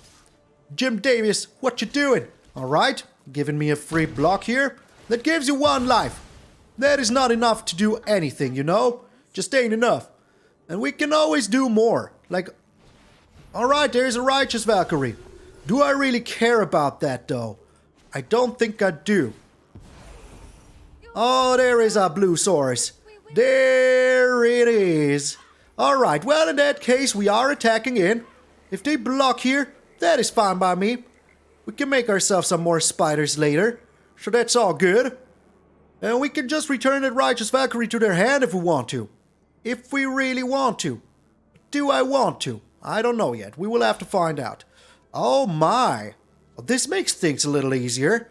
Jim Davius, what you doing? Alright, giving me a free block here. That gives you 1 life. That is not enough to do anything, you know? Just ain't enough. And we can always do more. Like, alright, there's a Righteous Valkyrie. Do I really care about that, though? I don't think I do. Oh, there is a blue source. There it is. Alright, well, in that case, we are attacking in. If they block here, that is fine by me. We can make ourselves some more spiders later. So that's all good. And we can just return that Righteous Valkyrie to their hand if we want to. If we really want to. Do I want to? I don't know yet. We will have to find out. Oh my. Well, this makes things a little easier.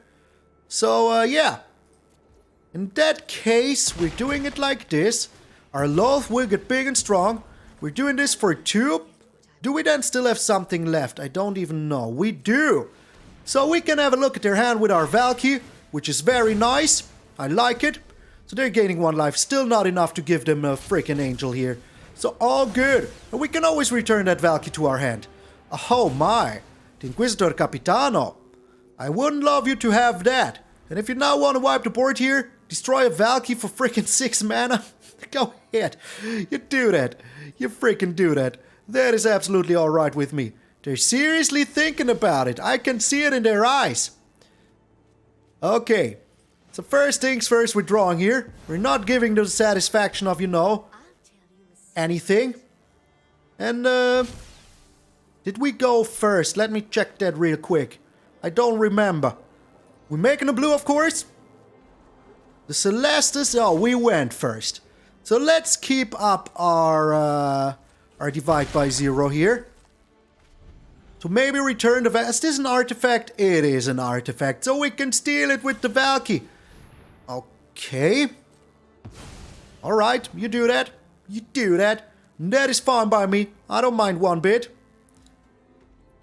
So, yeah. In that case, we're doing it like this. Our Lolth will get big and strong. We're doing this for 2. Do we then still have something left? I don't even know. We do. So we can have a look at their hand with our Valki, which is very nice. I like it. So they're gaining 1 life. Still not enough to give them a freaking angel here. So all good. And we can always return that Valki to our hand. Oh my. The Inquisitor Capitano. I wouldn't love you to have that. And if you now want to wipe the board here, destroy a Valki for freaking 6 mana, go ahead. You do that. You freaking do that. That is absolutely alright with me. They're seriously thinking about it. I can see it in their eyes. Okay. So first things first, we're drawing here. We're not giving the satisfaction of, anything. And, did we go first? Let me check that real quick. I don't remember. We're making a blue, of course. The Celestus, oh, we went first. So let's keep up our divide by 0 here. So maybe return the Valki. Is this an artifact? It is an artifact. So we can steal it with the Valki. Okay. Alright, you do that. You do that. That is fine by me. I don't mind one bit.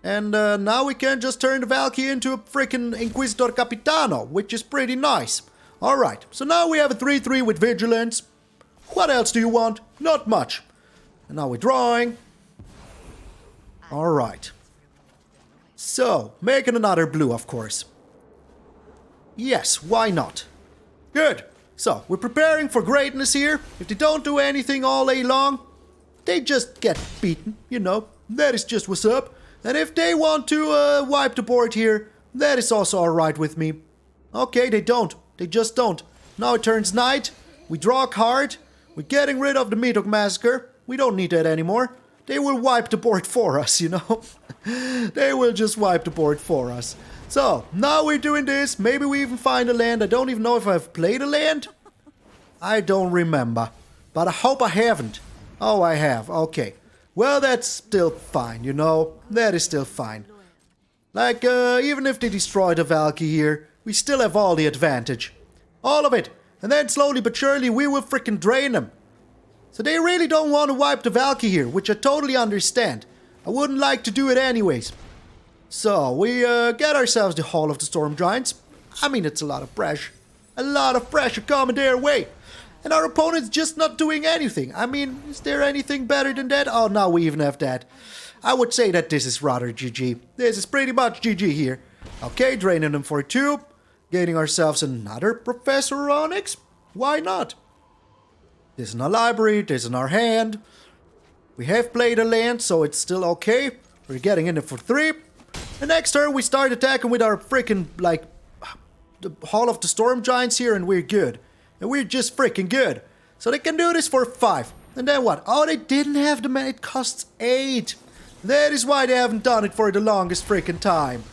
And now we can just turn the Valki into a freaking Inquisitor Capitano, which is pretty nice. Alright, so now we have a 3-3 with Vigilance. What else do you want? Not much. And now we're drawing. Alright. So, making another blue, of course. Yes, why not? Good. So, we're preparing for greatness here. If they don't do anything all day long, they just get beaten, you know. That is just what's up. And if they want to wipe the board here, that is also alright with me. Okay, they don't. They just don't. Now it turns night. We draw a card. We're getting rid of the Meathook Massacre. We don't need that anymore. They will wipe the board for us, you know. They will just wipe the board for us. So, now we're doing this. Maybe we even find a land. I don't even know if I've played a land. I don't remember. But I hope I haven't. Oh, I have. Okay. Well, that's still fine, you know. That is still fine. Like, even if they destroy the Valki here, we still have all the advantage. All of it. And then slowly but surely we will freaking drain them. So they really don't want to wipe the Valki here, which I totally understand. I wouldn't like to do it anyways. So, we get ourselves the Hall of the Storm Giants. I mean, it's a lot of pressure. A lot of pressure coming their way. And our opponent's just not doing anything. I mean, is there anything better than that? Oh, now we even have that. I would say that this is rather GG. This is pretty much GG here. Okay, draining them for 2. Gaining ourselves another Professor Onyx. Why not? This is in our library, this is in our hand. We have played a land, so it's still okay. We're getting in it for 3. The next turn we start attacking with our freaking, like, the Hall of the Storm Giants here, and we're good. And we're just freaking good. So they can do this for 5. And then what? Oh, they didn't have the man. It costs 8. That is why they haven't done it for the longest freaking time.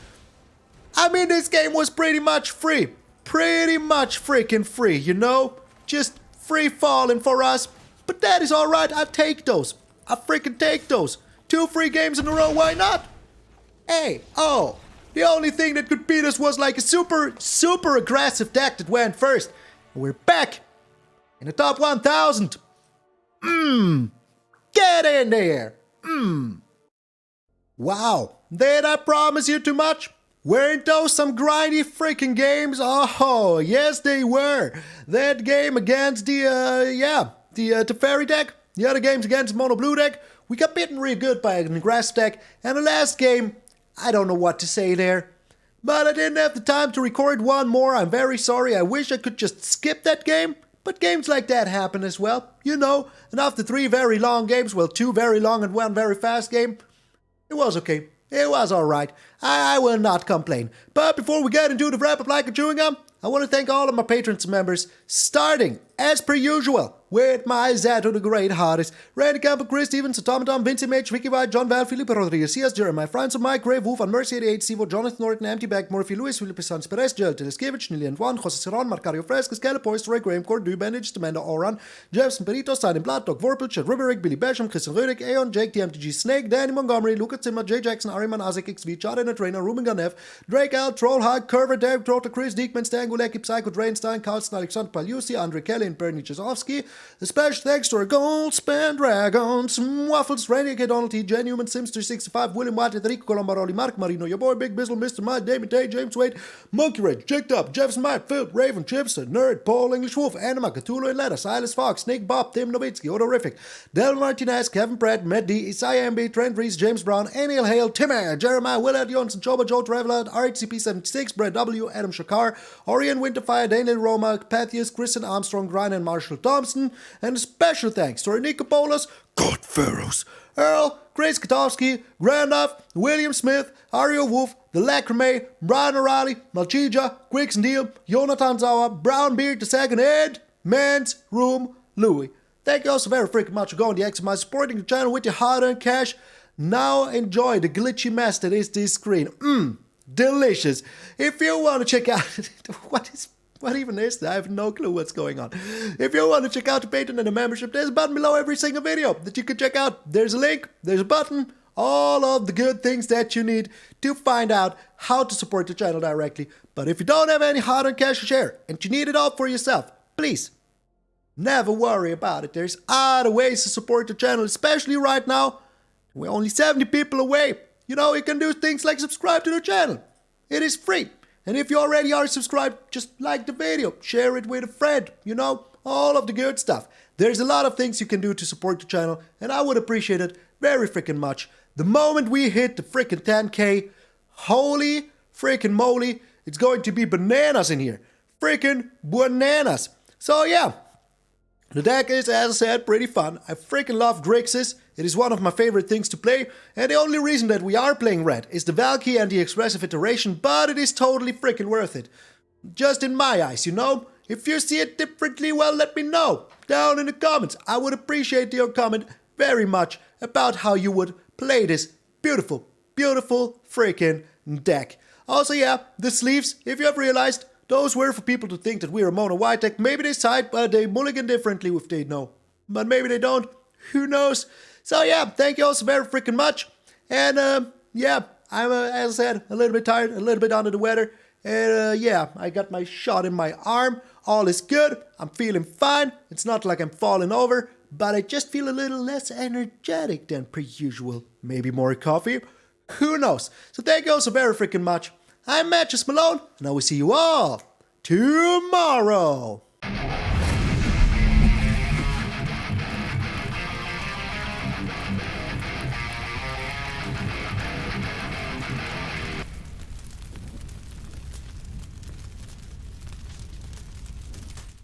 I mean, this game was pretty much free. Pretty much freaking free, you know? Just free falling for us. But that is alright. I take those. I freaking take those. 2 free games in a row. Why not? Hey, oh. The only thing that could beat us was like a super aggressive deck that went first. We're back in the top 1000. Get in there. Wow. Did I promise you too much? Weren't those some grindy freaking games? Oh, yes they were. That game against the Teferi deck. The other games against the Mono Blue deck. We got beaten real good by an aggressive deck. And the last game, I don't know what to say there. But I didn't have the time to record one more. I'm very sorry. I wish I could just skip that game. But games like that happen as well. You know, and after 3 very long games, well, 2 very long and 1 very fast game, it was okay. It was alright. I will not complain. But before we get into the wrap-up like a chewing gum, I want to thank all of my patrons and members, starting, as per usual, with my Zato the Great Hardest, Randy Campbell, Chris Stevens, Automaton, Vincent Mage, Vicky White, John Val, Felipe Rodriguez, C.S. Jeremiah, Francis Mike, Grave Wolf, and Mercy 88, Sivo, Jonathan Norton, MTgA, Murphy Lewis, Felipe Sanz Perez, Joel Teleskevich, Nilian Juan, Jose Serron, Marcario Frescas, Caleb Poist, Ray Graham, Cordu, Bandage, Amanda Oran, Jefferson Perito, Simon Blatt, Doc Vorpel, Chad Riverick, Billy Basham, Christian Rödig, Aeon, Jake, the MTG Snake, Danny Montgomery, Luca Zimmer, Jay Jackson, Ariman, Isaac, XV, Chad and a Trainer, Ruben Ganev, Drake L, Trollhag, Curver, Derek Trotter, Chris Diekman, Stanguleki, Psycho, Drainstein, Carlson, Alexander Palusi, Andre Kelly, and Bernie Chazovsky. A special thanks to our Goldspan Dragons, Waffles, Randy K. Donald T. Genuine, Simster65, William White, Enrico Colombaroli, Mark Marino, your boy Big Bizzle, Mr. Mike, Damon Day, James Wade, Monkey Rage, Jigged Up, Jefferson Mike, Phil, Raven, Chipster, Nerd, Paul, English Wolf, Anima, Cthulhu and Letter, Silas Fox, Snake Bob, Tim Nowitzki, Odorific, Del Martinez, Kevin Pratt, Matt D, Isaiah MB, Trent Reese, James Brown, Aniel Hale, Timmer, Jeremiah, Willard Johnson, Joba Joe Traveler, RHCP76, Brett W, Adam Shakar, Orion Winterfire, Daniel Roma, Pathius, Kristen Armstrong, Ryan and Marshall Thompson, and a special thanks to our Nicopolis, God Pharaohs, Earl, Grace Katowski, Granduff, William Smith, Ario Wolf, The Lacrime, Brian O'Reilly, MtgA, Griggs and Deal, Jonathan Zauer, Brown Beard II, and Man's Room Louie. Thank you all so very freaking much for going the extra mile, supporting the channel with your hard-earned cash. Now enjoy the glitchy mess that is this screen. Delicious. If you want to check out What even is that? I have no clue what's going on. If you want to check out the Patreon and the membership, there's a button below every single video that you can check out. There's a link, there's a button, all of the good things that you need to find out how to support the channel directly. But if you don't have any hard-earned cash to share and you need it all for yourself, please, never worry about it. There's other ways to support the channel, especially right now. We're only 70 people away. You know, you can do things like subscribe to the channel. It is free. And if you already are subscribed, just like the video, share it with a friend, you know, all of the good stuff. There's a lot of things you can do to support the channel, and I would appreciate it very freaking much. The moment we hit the freaking 10K, holy freaking moly, it's going to be bananas in here. Freaking bananas. So yeah, the deck is, as I said, pretty fun. I freaking love Grixis. It is one of my favorite things to play, and the only reason that we are playing red is the Valki and the Expressive Iteration, but it is totally freaking worth it. Just in my eyes, you know? If you see it differently, well, let me know down in the comments. I would appreciate your comment very much about how you would play this beautiful, beautiful freaking deck. Also, yeah, the sleeves, if you have realized, those were for people to think that we're a mono white deck. Maybe they side, but they mulligan differently if they know. But maybe they don't. Who knows? So yeah, thank you all so very freaking much. And yeah, I'm, as I said, a little bit tired, a little bit under the weather. And yeah, I got my shot in my arm. All is good. I'm feeling fine. It's not like I'm falling over, but I just feel a little less energetic than per usual. Maybe more coffee. Who knows? So thank you all so very freaking much. I'm MTG Malone, and I will see you all tomorrow.